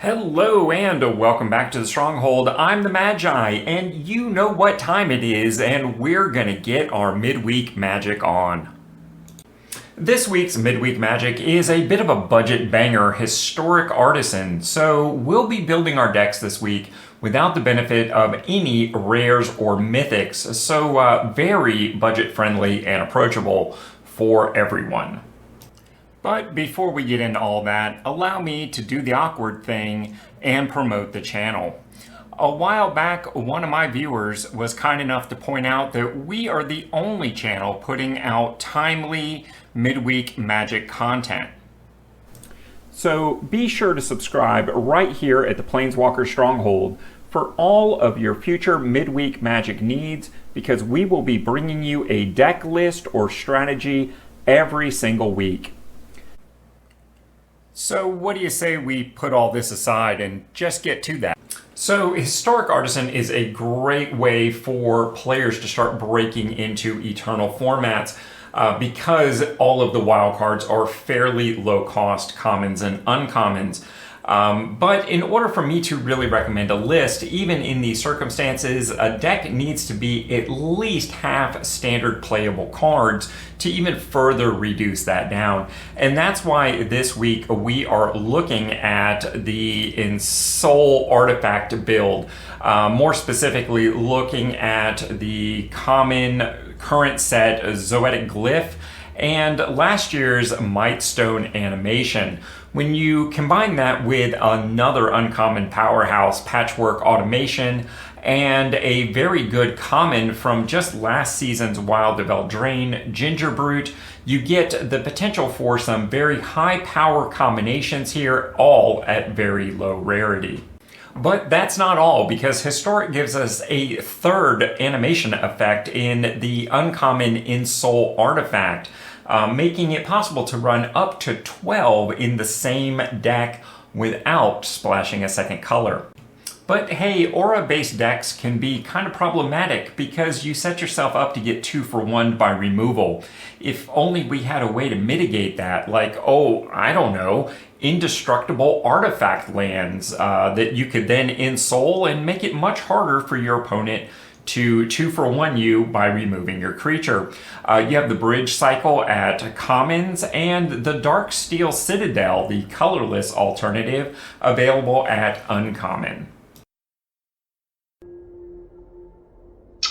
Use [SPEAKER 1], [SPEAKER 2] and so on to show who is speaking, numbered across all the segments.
[SPEAKER 1] Hello and welcome back to the Stronghold. I'm the Magi and you know what time it is, and we're gonna get our midweek magic on. This week's midweek magic is a bit of a budget banger, Historic Artisan. So we'll be building our decks this week without the benefit of any rares or mythics. So very budget friendly and approachable for everyone. But before we get into all that, allow me to do the awkward thing and promote the channel. A while back, one of my viewers was kind enough to point out that we are the only channel putting out timely midweek magic content. So be sure to subscribe right here at the Planeswalker Stronghold for all of your future midweek magic needs, because we will be bringing you a deck list or strategy every single week. So what do you say we put all this aside and just get to that? So Historic Artisan is a great way for players to start breaking into Eternal formats because all of the wild cards are fairly low cost commons and uncommons. But in order for me to really recommend a list, even in these circumstances, a deck needs to be at least half standard playable cards to even further reduce that down. And that's why this week we are looking at the Ensoul Artifact build. More specifically, looking at the common current set Zoetic Glyph and last year's Mightstone animation. When you combine that with another uncommon powerhouse, Patchwork Automation, and a very good common from just last season's Wild of Eldraine, Gingerbrute, you get the potential for some very high power combinations here, all at very low rarity. But that's not all, because Historic gives us a third animation effect in the uncommon Ensoul Artifact, making it possible to run up to 12 in the same deck without splashing a second color. But hey, aura-based decks can be kind of problematic because you set yourself up to get 2 for 1 by removal. If only we had a way to mitigate that, like, I don't know, indestructible artifact lands that you could then ensoul and make it much harder for your opponent to 2 for 1 you by removing your creature. You have the Bridge Cycle at commons and the Darksteel Citadel, the colorless alternative, available at uncommon.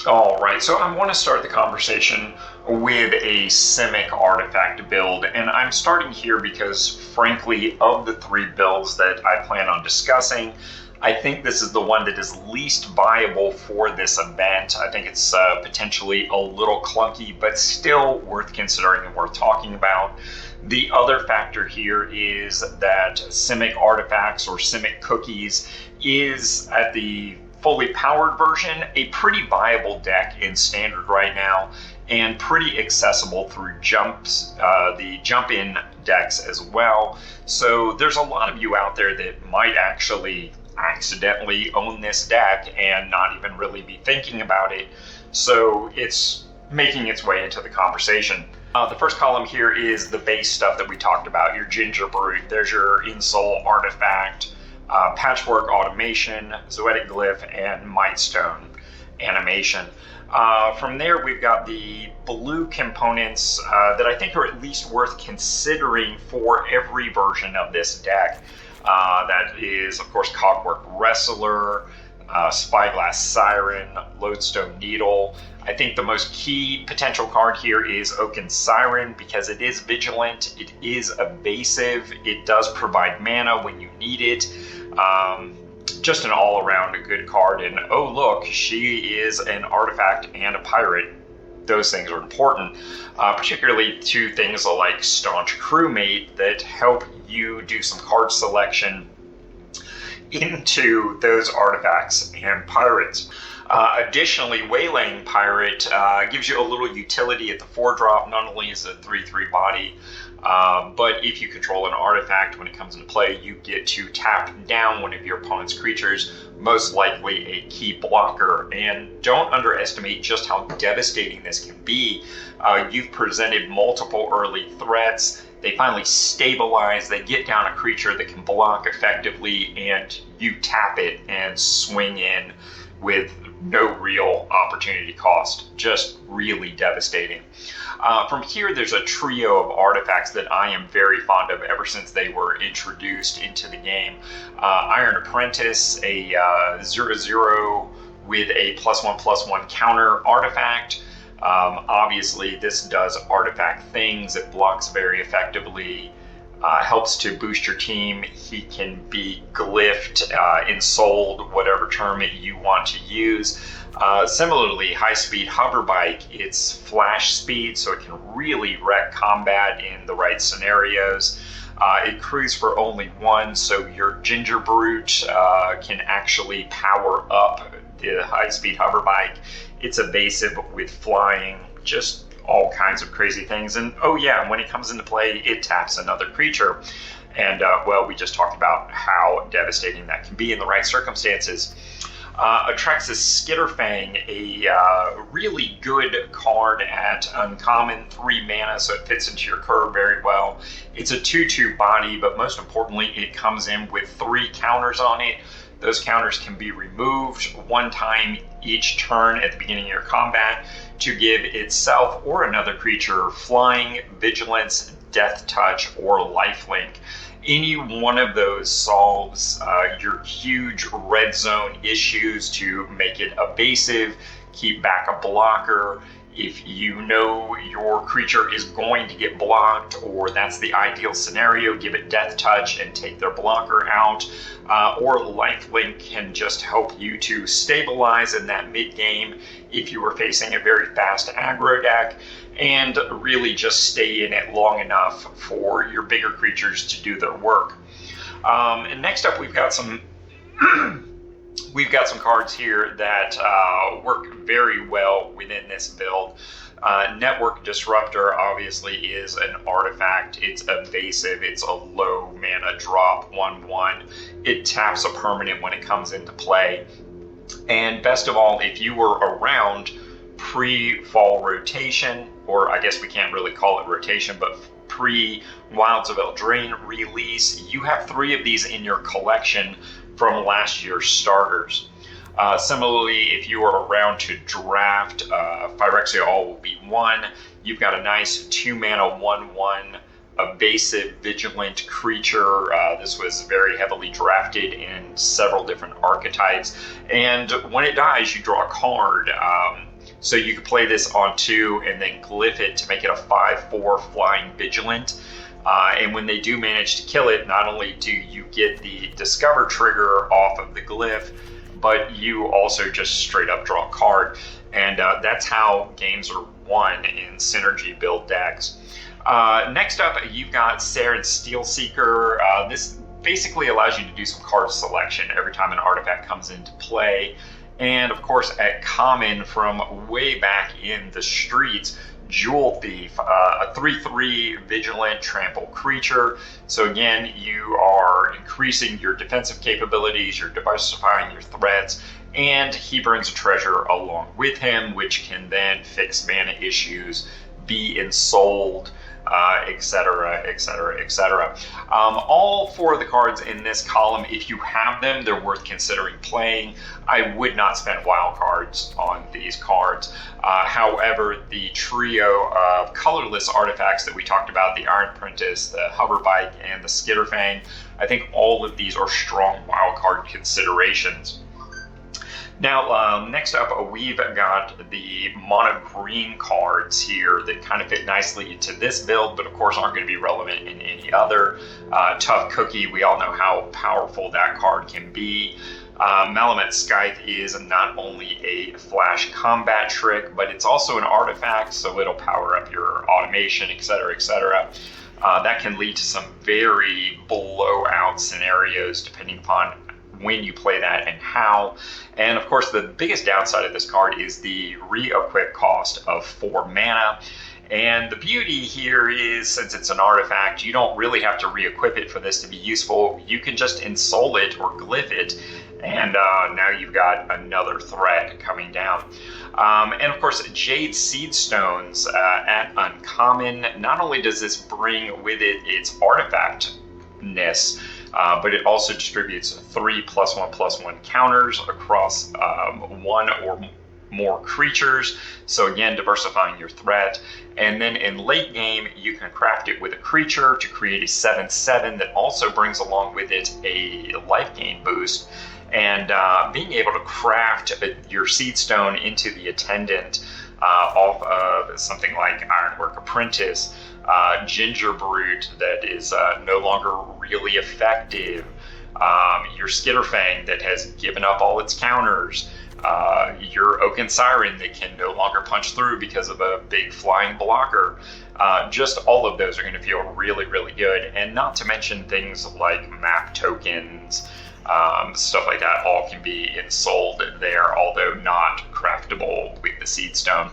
[SPEAKER 1] Alright, so I want to start the conversation with a Simic artifact build, and I'm starting here because, frankly, of the 3 builds that I plan on discussing, I think this is the one that is least viable for this event. I think it's potentially a little clunky, but still worth considering and worth talking about. The other factor here is that Simic Artifacts, or Simic Cookies, is, at the fully powered version, a pretty viable deck in standard right now, and pretty accessible through jumps, the jump-in decks as well. So there's a lot of you out there that might actually accidentally own this deck and not even really be thinking about it. So it's making its way into the conversation. The first column here is the base stuff that we talked about, your Gingerbrute. There's your Ensoul Artifact, Patchwork Automation, Zoetic Glyph, and Mightstone animation. From there, we've got the blue components that I think are at least worth considering for every version of this deck. That is, of course, Cogwork Wrestler, Spyglass Siren, Lodestone Needle. I think the most key potential card here is Oaken Siren, because it is vigilant, it is evasive, it does provide mana when you need it. Just an all-around good card, and oh look, she is an artifact and a pirate. Those things are important, particularly to things like Staunch Crewmate that help you do some card selection into those artifacts and pirates. Additionally, Waylaying Pirate gives you a little utility at the 4-drop. Not only is it a 3/3 body, but if you control an artifact when it comes into play, you get to tap down one of your opponent's creatures, most likely a key blocker. And don't underestimate just how devastating this can be. You've presented multiple early threats. They finally stabilize, they get down a creature that can block effectively, and you tap it and swing in with no real opportunity cost. Just really devastating. From here, there's a trio of artifacts that I am very fond of ever since they were introduced into the game. Iron Apprentice, a 0/0 with a +1/+1 counter artifact. Obviously, this does artifact things. It blocks very effectively, helps to boost your team. He can be glyphed, ensouled, whatever term you want to use. Similarly, high-speed hover bike, it's flash speed, so it can really wreck combat in the right scenarios. It crews for only 1, so your Ginger Brute can actually power up the high-speed hover bike. It's evasive with flying, just all kinds of crazy things. And oh yeah, when it comes into play, it taps another creature. And well, we just talked about how devastating that can be in the right circumstances. Atraxis Skitterfang, a really good card at uncommon, 3 mana, so it fits into your curve very well. It's a 2/2 body, but most importantly, it comes in with 3 counters on it. Those counters can be removed 1 time each turn at the beginning of your combat to give itself or another creature flying, vigilance, death touch, or lifelink. Any one of those solves your huge red zone issues to make it evasive, keep back a blocker. If you know your creature is going to get blocked, or that's the ideal scenario, give it death touch and take their blocker out. Or lifelink can just help you to stabilize in that mid game if you were facing a very fast aggro deck, and really just stay in it long enough for your bigger creatures to do their work. And next up, we've got some cards here that work very well within this build. Network Disruptor obviously is an artifact. It's evasive. It's a low mana drop, 1/1. It taps a permanent when it comes into play. And best of all, if you were around pre-fall rotation, or I guess we can't really call it rotation, but pre-Wilds of Eldraine release, you have 3 of these in your collection from last year's starters. Similarly, if you are around to draft, Phyrexia All will be 1. You've got a nice 2 mana 1/1 evasive vigilant creature. This was very heavily drafted in several different archetypes. And when it dies, you draw a card. So you could play this on 2 and then glyph it to make it a 5/4 flying vigilant. And when they do manage to kill it, not only do you get the discover trigger off of the glyph, but you also just straight up draw a card. And that's how games are won in synergy build decks. Next up, you've got Saren Steelseeker. This basically allows you to do some card selection every time an artifact comes into play. And of course, at common from way back in the streets, Jewel Thief, a 3/3 vigilant trample creature. So again, you are increasing your defensive capabilities, you're diversifying your threats, and he brings a treasure along with him, which can then fix mana issues, be ensouled, etc., etc., etc. All 4 of the cards in this column, if you have them, they're worth considering playing. I would not spend wild cards on these cards. However, the trio of colorless artifacts that we talked about, the Iron Apprentice, the Hover Bike, and the Skitterfang, I think all of these are strong wild card considerations. Now, next up, we've got the mono green cards here that kind of fit nicely into this build, but of course aren't going to be relevant in any other. Tough Cookie, we all know how powerful that card can be. Malamet Scythe is not only a flash combat trick, but it's also an artifact, so it'll power up your automation, etc., etc. That can lead to some very blowout scenarios depending upon when you play that and how. And of course, the biggest downside of this card is the re-equip cost of 4 mana. And the beauty here is, since it's an artifact, you don't really have to re-equip it for this to be useful. You can just ensoul it or glyph it, And now you've got another threat coming down. And of course, Jade Seed Stones at uncommon. Not only does this bring with it its artifactness, but it also distributes 3 +1/+1 counters across 1 or more creatures. So again, diversifying your threat. And then in late game, you can craft it with a creature to create a 7/7 that also brings along with it a life gain boost. And being able to craft your Seed Stone into the Attendant off of something like Ironwork Apprentice, Ginger Brute that is no longer really effective, your Skitterfang that has given up all its counters, your Oaken Siren that can no longer punch through because of a big flying blocker. Just all of those are going to feel really, really good. And not to mention things like map tokens, stuff like that all can be ensouled there, although not craftable with the Seed Stone.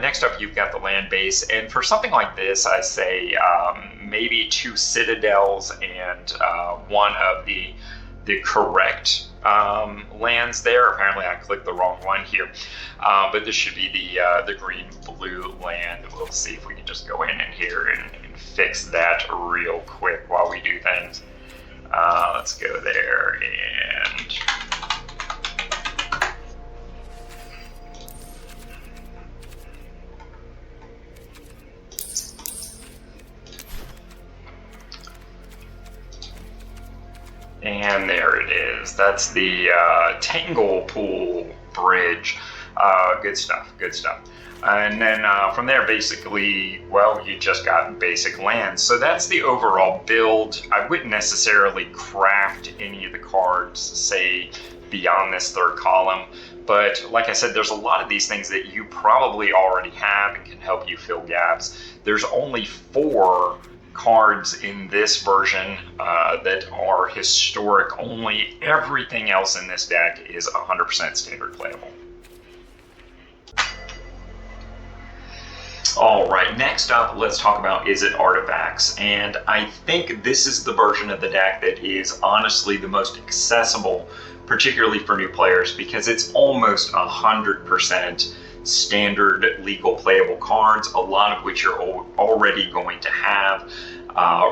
[SPEAKER 1] Next up, you've got the land base, and for something like this, I say maybe 2 citadels and 1 of the correct lands there. Apparently, I clicked the wrong one here, but this should be the green-blue land. We'll see if we can just go in here and fix that real quick while we do things. Let's go there and there it is. That's the Tangle Pool Bridge. Good stuff, good stuff. And then from there, basically, well, you just got basic lands. So that's the overall build. I wouldn't necessarily craft any of the cards, say, beyond this third column. But like I said, there's a lot of these things that you probably already have and can help you fill gaps. There's only 4 cards in this version that are historic only. Everything else in this deck is 100% standard playable. All right, next up, let's talk about Izzet artifacts. And I think this is the version of the deck that is honestly the most accessible, particularly for new players, because it's almost 100% standard legal playable cards, a lot of which you're already going to have.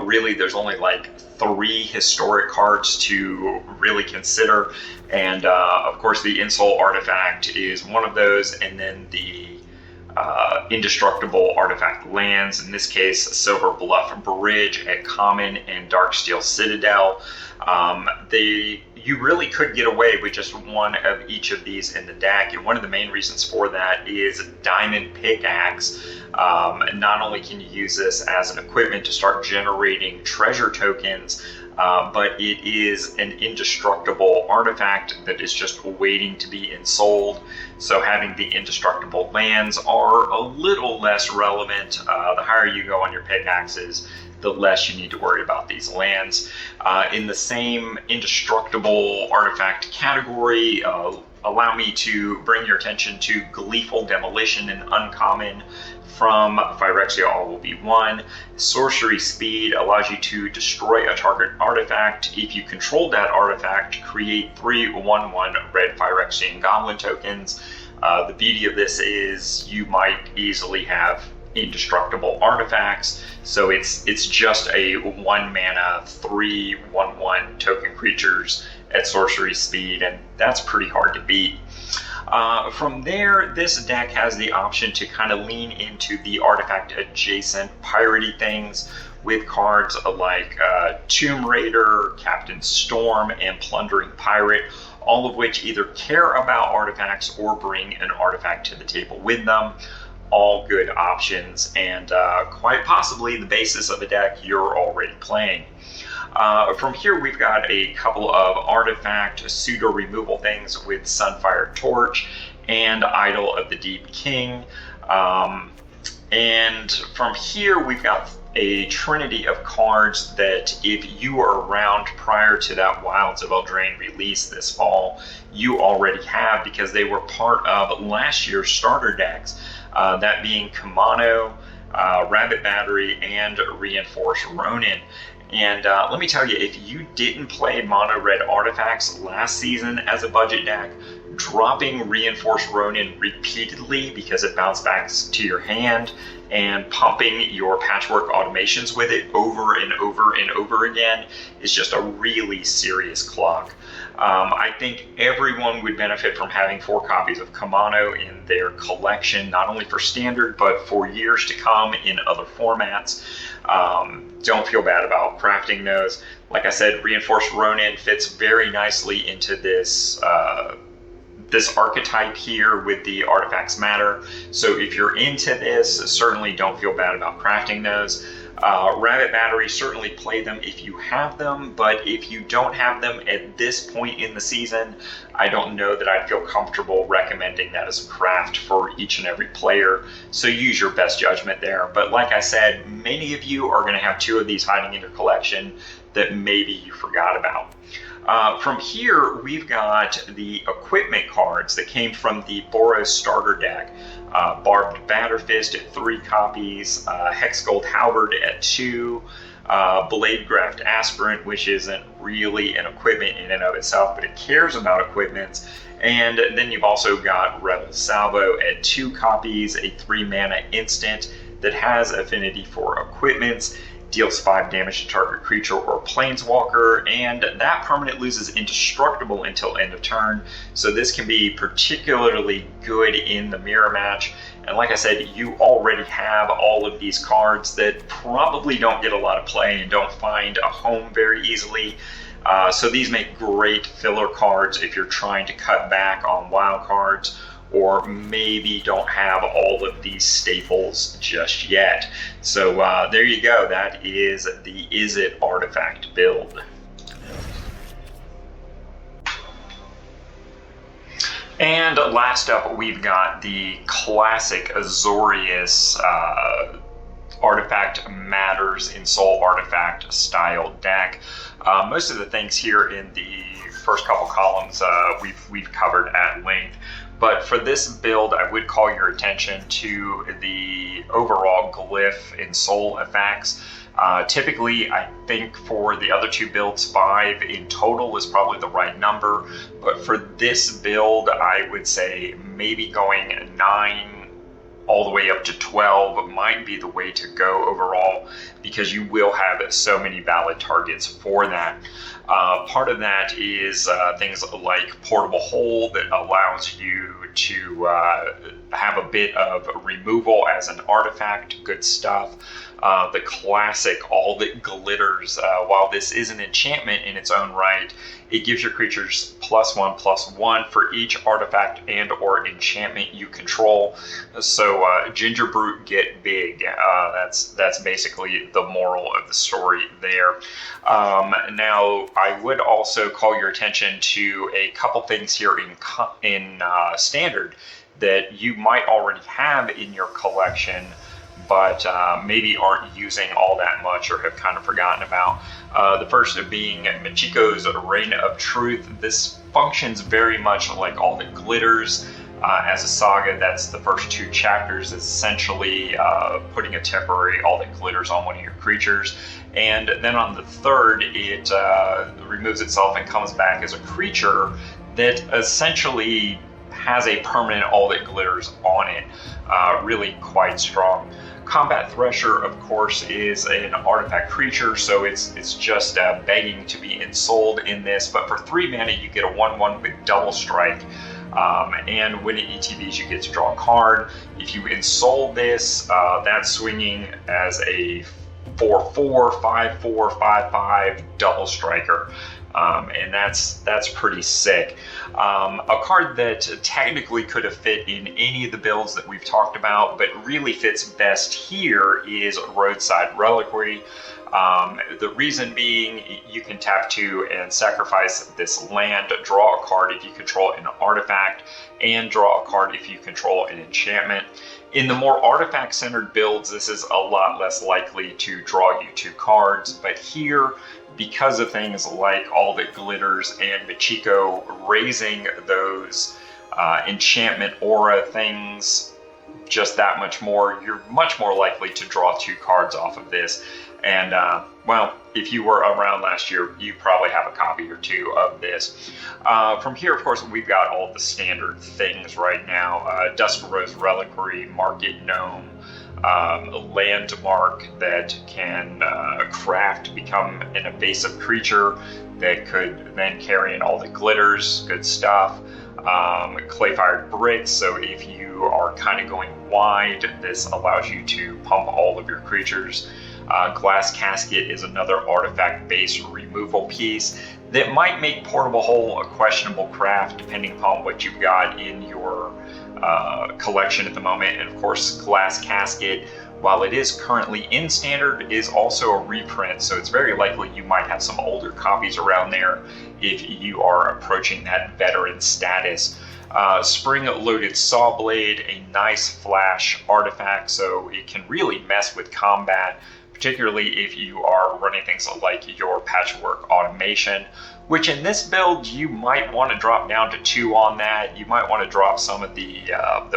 [SPEAKER 1] Really, there's only like 3 historic cards to really consider. And of course, the Ensoul Artifact is one of those, and then the indestructible artifact lands, in this case Silver Bluff Bridge at common and Darksteel Citadel. You really could get away with just 1 of each of these in the deck, and one of the main reasons for that is Diamond Pickaxe. Not only can you use this as an equipment to start generating treasure tokens, but it is an indestructible artifact that is just waiting to be ensouled. So having the indestructible lands are a little less relevant. The higher you go on your pickaxes, the less you need to worry about these lands. In the same indestructible artifact category, allow me to bring your attention to Gleeful Demolition and Uncommon from Phyrexia All Will Be One. Sorcery Speed allows you to destroy a target artifact. If you control that artifact, create 3 1/1 red Phyrexian Goblin tokens. The beauty of this is you might easily have indestructible artifacts, so it's just a 1 mana 3 1/1 token creatures at sorcery speed, and that's pretty hard to beat. From there, this deck has the option to kind of lean into the artifact adjacent piratey things with cards like Tomb Raider, Captain Storm, and Plundering Pirate, all of which either care about artifacts or bring an artifact to the table with them. All good options, and quite possibly the basis of a deck you're already playing. From here, we've got a couple of artifact pseudo removal things with Sunfire Torch and Idol of the Deep King. And from here, we've got a trinity of cards that if you were around prior to that Wilds of Eldraine release this fall, you already have, because they were part of last year's starter decks, that being Kamano, Rabbit Battery, and Reinforced Ronin. And let me tell you, if you didn't play mono red artifacts last season as a budget deck, dropping Reinforced Ronin repeatedly because it bounced back to your hand and pumping your patchwork automations with it over and over and over again is just a really serious clock. I think everyone would benefit from having 4 copies of Kamano in their collection, not only for Standard, but for years to come in other formats. Don't feel bad about crafting those. Like I said, Reinforced Ronin fits very nicely into this this archetype here with the Artifacts Matter. So if you're into this, certainly don't feel bad about crafting those. Rabbit Battery, certainly play them if you have them, but if you don't have them at this point in the season, I don't know that I'd feel comfortable recommending that as a craft for each and every player, so use your best judgment there. But like I said, many of you are going to have 2 of these hiding in your collection that maybe you forgot about. From here, we've got the equipment cards that came from the Boros starter deck. Barbed Batterfist at 3 copies, Hexgold Halberd at 2, Bladegraft Aspirant, which isn't really an equipment in and of itself, but it cares about equipments. And then you've also got Rebel Salvo at 2 copies, a 3-mana instant that has affinity for equipments, deals 5 damage to target creature or planeswalker, and that permanent loses indestructible until end of turn, so this can be particularly good in the mirror match. And like I said, you already have all of these cards that probably don't get a lot of play and don't find a home very easily. So these make great filler cards if you're trying to cut back on wild cards, or maybe don't have all of these staples just yet. So there you go, that is the Izzet artifact build. And last up, we've got the classic Azorius Artifact Matters Ensoul Artifact style deck. Most of the things here in the first couple columns we've covered at length. But for this build, I would call your attention to the overall glyph Ensoul effects. Typically, I think for the other 2 builds, 5 in total is probably the right number. But for this build, I would say maybe going 9 all the way up to 12 might be the way to go overall, because you will have so many valid targets for that. Part of that is things like Portable Hole that allows you to have a bit of removal as an artifact, good stuff. The classic All That Glitters, while this is an enchantment in its own right, it gives your creatures +1/+1 for each artifact and or enchantment you control. So Ginger Brute, get big. That's basically the moral of the story there. Now, I would also call your attention to a couple things here in Standard that you might already have in your collection, but maybe aren't using all that much or have kind of forgotten about. The first being Michiko's Reign of Truth. This functions very much like All That Glitters. As a saga, that's the first 2 chapters. It's essentially putting a temporary All That Glitters on one of your creatures. And then on the 3rd, it removes itself and comes back as a creature that essentially has a permanent All That Glitters on it. Really quite strong. Combat Thresher, of course, is an artifact creature, so it's just begging to be ensouled in this. But for 3 mana, you get a 1/1 with double strike. And when it ETBs, you get to draw a card. If you ensoul this, that's swinging as a 4/4, 5/4, 5/5 double striker. And that's pretty sick. A card that technically could have fit in any of the builds that we've talked about, but really fits best here is Roadside Reliquary. The reason being, you can tap 2 and sacrifice this land, draw a card if you control an artifact, and draw a card if you control an enchantment. In the more artifact-centered builds, this is a lot less likely to draw you 2 cards, but here, because of things like All That Glitters and Michiko raising those enchantment aura things just that much more. You're much more likely to draw 2 cards off of this. And well, if you were around last year, you probably have a copy or 2 of this. From here, of course, we've got all the standard things right now. Dusk Rose Reliquary, Market Gnome, Landmark that can craft, become an evasive creature that could then carry in all the glitters, good stuff. Clay-fired bricks, so if you are kind of going wide, this allows you to pump all of your creatures. Glass Casket is another artifact-based removal piece that might make Portable Hole a questionable craft depending upon what you've got in your collection at the moment. And of course, Glass Casket, while it is currently in Standard, is also a reprint, so it's very likely you might have some older copies around there if you are approaching that veteran status. Spring-Loaded Sawblade, a nice flash artifact, so it can really mess with combat, particularly if you are running things like your Patchwork Automation, which in this build you might want to drop down to 2 on that. You might want to drop some of the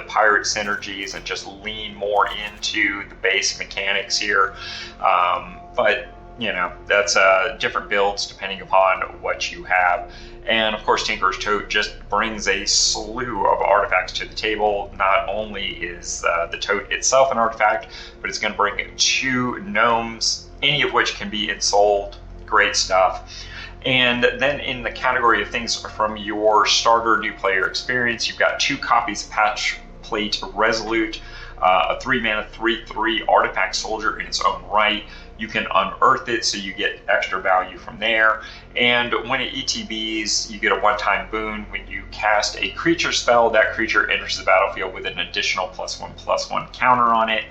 [SPEAKER 1] pirate synergies and just lean more into the base mechanics here. But you know, that's different builds depending upon what you have. And of course, Tinker's Tote just brings a slew of artifacts to the table. Not only is the tote itself an artifact, but it's going to bring 2 gnomes, any of which can be ensouled. Great stuff. And then in the category of things from your starter new player experience, you've got 2 copies of Patch Plate Resolute, a 3-mana 3/3 artifact soldier in its own right. You can unearth it, so you get extra value from there. And when it ETBs, you get a one-time boon. When you cast a creature spell, that creature enters the battlefield with an additional +1/+1 counter on it.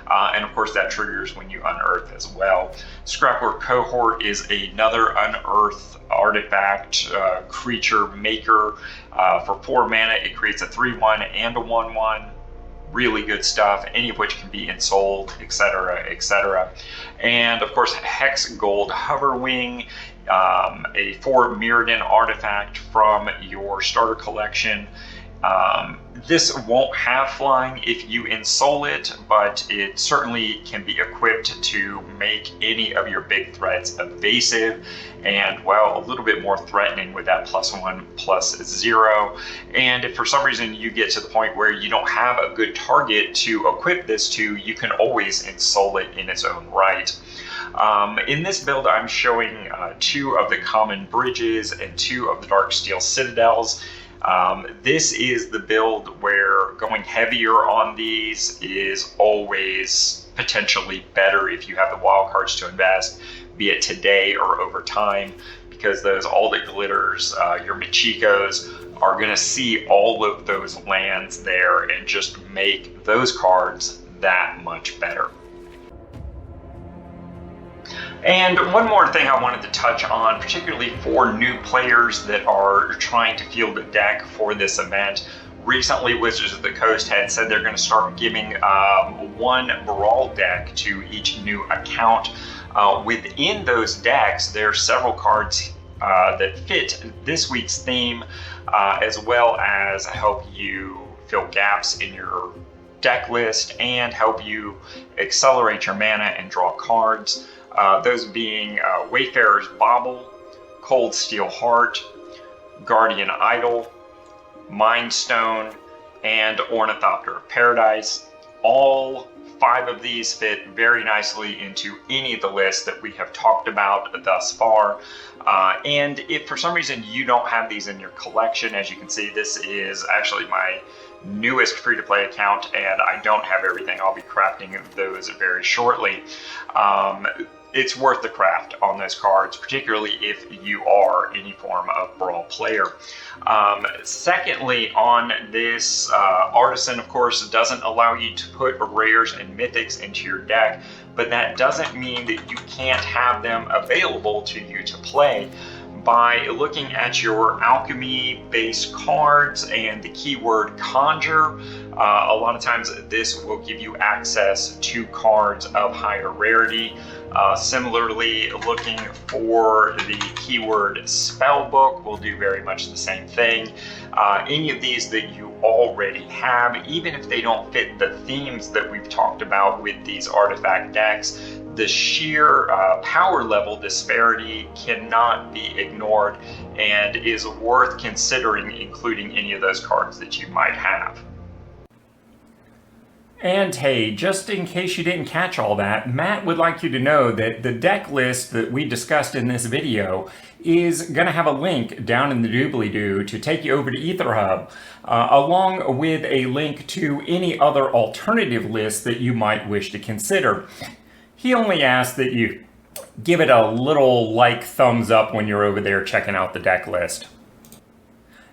[SPEAKER 1] And of course, that triggers when you unearth as well. Scrapwork Cohort is another unearth artifact creature maker. For 4 mana, it creates a 3/1 and a 1/1. Really good stuff, any of which can be ensouled, etc., etc. And of course, Hex Gold Hoverwing, a 4 Mirrodin artifact from your starter collection. This won't have flying if you ensoul it, but it certainly can be equipped to make any of your big threats evasive and, well, a little bit more threatening with that +1/+0. And if for some reason you get to the point where you don't have a good target to equip this to, you can always ensoul it in its own right. In this build, I'm showing 2 of the common bridges and 2 of the Darksteel Citadels. This is the build where going heavier on these is always potentially better if you have the wild cards to invest, be it today or over time, because those all the glitters, your Machikos, are going to see all of those lands there and just make those cards that much better. And one more thing I wanted to touch on, particularly for new players that are trying to field a deck for this event. Recently, Wizards of the Coast had said they're going to start giving 1 Brawl deck to each new account. Within those decks, there are several cards that fit this week's theme, as well as help you fill gaps in your deck list and help you accelerate your mana and draw cards. Those being Wayfarer's Bauble, Cold Steel Heart, Guardian Idol, Mind Stone, and Ornithopter of Paradise. All 5 of these fit very nicely into any of the lists that we have talked about thus far. And if for some reason you don't have these in your collection, as you can see, this is actually my newest free-to-play account, and I don't have everything. I'll be crafting those very shortly. It's worth the craft on those cards, particularly if you are any form of Brawl player. Secondly, on this, Artisan, of course, doesn't allow you to put rares and mythics into your deck, but that doesn't mean that you can't have them available to you to play. By looking at your alchemy-based cards and the keyword conjure, A lot of times this will give you access to cards of higher rarity. Similarly, looking for the keyword spellbook will do very much the same thing. Any of these that you already have, even if they don't fit the themes that we've talked about with these artifact decks, the sheer power level disparity cannot be ignored and is worth considering including any of those cards that you might have. And hey, just in case you didn't catch all that, Matt would like you to know that the deck list that we discussed in this video is going to have a link down in the doobly-doo to take you over to Aetherhub, along with a link to any other alternative lists that you might wish to consider. He only asks that you give it a little thumbs up when you're over there checking out the deck list.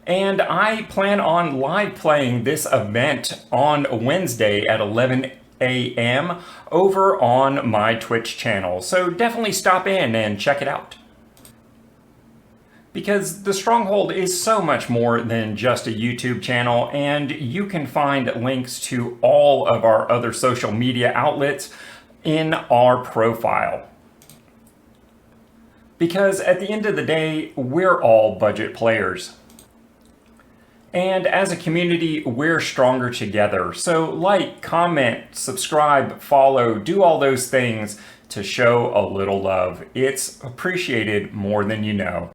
[SPEAKER 1] And I plan on live playing this event on Wednesday at 11 a.m. over on my Twitch channel, so definitely stop in and check it out. Because the Stronghold is so much more than just a YouTube channel, and you can find links to all of our other social media outlets in our profile. Because at the end of the day, we're all budget players. And as a community, we're stronger together. So like, comment, subscribe, follow, do all those things to show a little love. It's appreciated more than you know.